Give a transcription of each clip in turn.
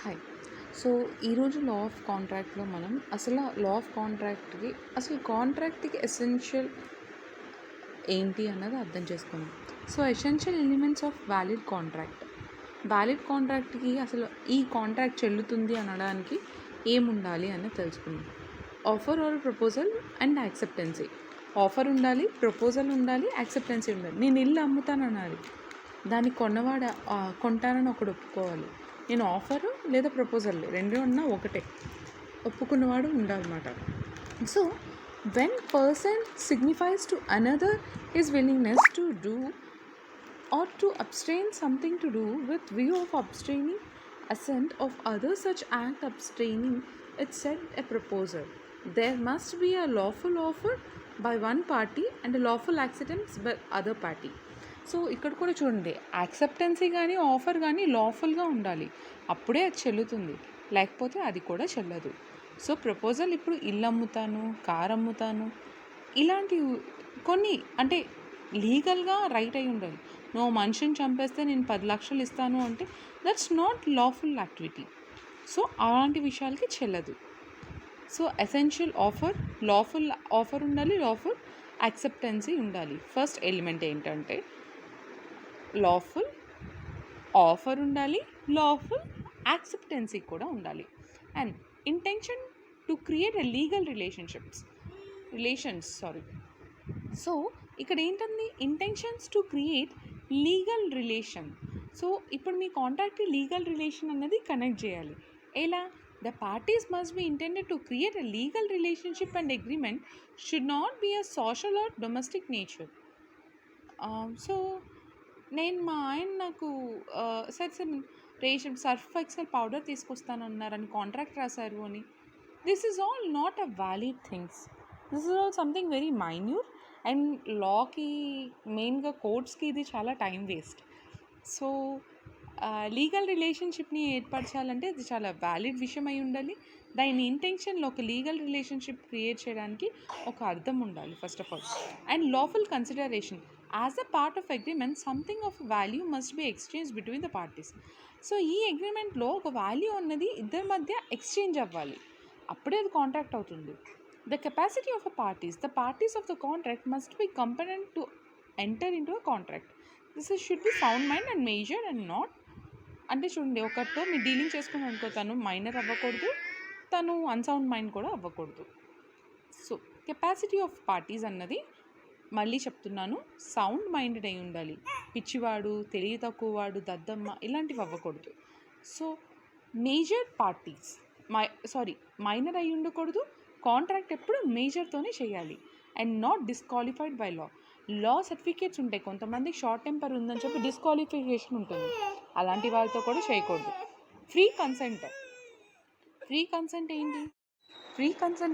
Hi. So, ఈరోజు law of కాంట్రాక్ట్‌లో మనం అసలు లా ఆఫ్ కాంట్రాక్ట్‌కి అసలు కాంట్రాక్ట్‌కి ఎసెన్షియల్ ఏంటి అన్నది అర్థం చేసుకుందాం. So, essential elements of valid contract. Valid కాంట్రాక్ట్‌కి అసలు ఈ కాంట్రాక్ట్ చెల్లుతుంది అనడానికి ఏముండాలి అన్నది తెలుసుకుందాం. Offer or proposal and acceptancy. Offer ఉండాలి, ప్రపోజల్ ఉండాలి, యాక్సెప్టెన్సీ ఉండాలి. నేను ఇల్లు అమ్ముతాననాలి. దాన్ని కొంటానని ఒకడు ఒప్పుకోవాలి. నేను ఆఫరు లేదా ప్రపోజల్ రెండు ఉన్నా ఒకటే, ఒప్పుకున్నవాడు ఉండాలన్నమాట. So when person signifies to another his willingness to do or to abstain something to do with view of abstaining assent of other such act abstaining, it said a proposal. There must be a lawful offer by one party and a lawful acceptance by other party. So ఇక్కడ కూడా చూడండి, acceptancy కానీ offer కానీ లాఫుల్గా ఉండాలి, అప్పుడే అది చెల్లుతుంది, లేకపోతే అది కూడా చెల్లదు. సో ప్రపోజల్ ఇప్పుడు ఇల్లు అమ్ముతాను, కార్ అమ్ముతాను, ఇలాంటివి కొన్ని అంటే లీగల్గా రైట్ అయి ఉండాలి. నువ్వు మనిషిని చంపేస్తే నేను 10 లక్షలు ఇస్తాను అంటే that's not lawful activity. So అలాంటి విషయాలకి చెల్లదు. So essential offer, lawful offer ఉండాలి, లాఫుల్ యాక్సెప్టెన్సీ ఉండాలి. ఫస్ట్ ఎలిమెంట్ ఏంటంటే లాఫుల్ ఆఫర్ ఉండాలి, లాఫుల్ యాక్సెప్టెన్సీ కూడా ఉండాలి. And intention to create a legal relations. So ఇక్కడ ఏంటంది, intentions to create legal relation. So ఇప్పుడు మీ కాంట్రాక్ట్ లీగల్ రిలేషన్ అన్నది కనెక్ట్ చేయాలి. ఎలా? The parties must be intended to create a legal relationship and agreement should not be a social or domestic nature. So నేను మా ఆయన నాకు ration Surf Excel powder తీసుకొస్తానన్నారని కాంట్రాక్ట్ రాశారు అని, this is all not a valid things. This is all something very minute. And లాకి మెయిన్గా కోర్ట్స్కి ఇది చాలా టైం వేస్ట్. సో లీగల్ రిలేషన్షిప్ని ఏర్పరచాలంటే అది చాలా వ్యాలిడ్ విషయం అయి ఉండాలి. దాని ఇంటెన్షన్లో ఒక లీగల్ రిలేషన్షిప్ క్రియేట్ చేయడానికి ఒక అర్థం ఉండాలి first of all. And lawful consideration. As a part of agreement something of value must be exchange between the parties. So ఈ అగ్రిమెంట్లో ఒక వాల్యూ అన్నది ఇద్దరి మధ్య ఎక్స్చేంజ్ అవ్వాలి, అప్పుడే అది కాంట్రాక్ట్ అవుతుంది. The capacity of the parties of the contract must be competent to enter into a contract. This should be sound mind and measure and not అంటే చూడండి, ఒకరితో మీరు డీలింగ్ చేసుకుని అనుకో, తను మైనర్ అవ్వకూడదు, తను అన్సౌండ్ మైండ్ కూడా అవ్వకూడదు. సో కెపాసిటీ ఆఫ్ పార్టీస్ అన్నది మళ్ళీ చెప్తున్నాను, సౌండ్ మైండెడ్ అయి ఉండాలి. పిచ్చివాడు, తెలివి తక్కువవాడు, దద్దమ్మ ఇలాంటివి అవ్వకూడదు. సో మేజర్ పార్టీస్ మైనర్ అయి ఉండకూడదు. కాంట్రాక్ట్ ఎప్పుడు మేజర్తోనే చేయాలి and not disqualified by law certificates ఉంటాయి, కొంతమందికి షార్ట్ టెంపర్ ఉందని చెప్పి డిస్క్వాలిఫికేషన్ ఉంటుంది, అలాంటి వాళ్ళతో కూడా చేయకూడదు. ఫ్రీ కన్సెంట్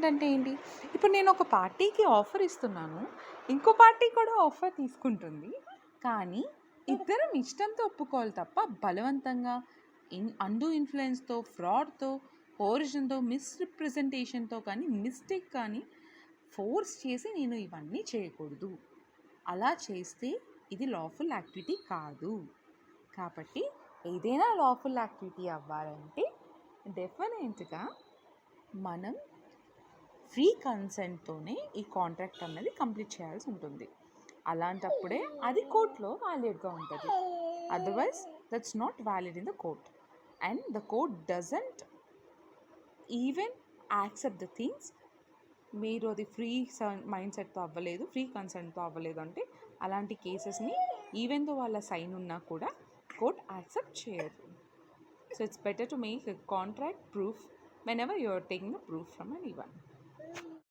అంటే ఏంటి? ఇప్పుడు నేను ఒక పార్టీకి ఆఫర్ ఇస్తున్నాను, ఇంకో పార్టీ కూడా ఆఫర్ తీసుకుంటుంది, కానీ ఇద్దరం ఇష్టంతో ఒప్పుకోవాలి తప్ప బలవంతంగా అండూ ఇన్ఫ్లుయెన్స్తో, ఫ్రాడ్తో, కోరిజన్తో, మిస్రిప్రజెంటేషన్తో కానీ, మిస్టేక్ కానీ ఫోర్స్ చేసి నేను ఇవన్నీ చేయకూడదు. అలా చేస్తే ఇది లాఫుల్ యాక్టివిటీ కాదు. కాబట్టి ఏదైనా లాఫుల్ యాక్టివిటీ అవ్వాలంటే డెఫినెట్గా మనం ఫ్రీ కన్సెంట్తోనే ఈ కాంట్రాక్ట్ అన్నది కంప్లీట్ చేయాల్సి ఉంటుంది. అలాంటప్పుడే అది కోర్టులో వ్యాలిడ్గా ఉంటుంది. Otherwise that's not valid in the court. And the court doesn't even accept the things. మీరు అది ఫ్రీ మైండ్ సెట్తో అవ్వలేదు, ఫ్రీ కన్సెంట్తో అవ్వలేదు అంటే అలాంటి కేసెస్ని ఈవెన్ దో వాళ్ళ సైన్ ఉన్నా కూడా కోర్ట్ యాక్సెప్ట్ చేయదు. So it's better to make a contract proof whenever you are taking a proof from anyone.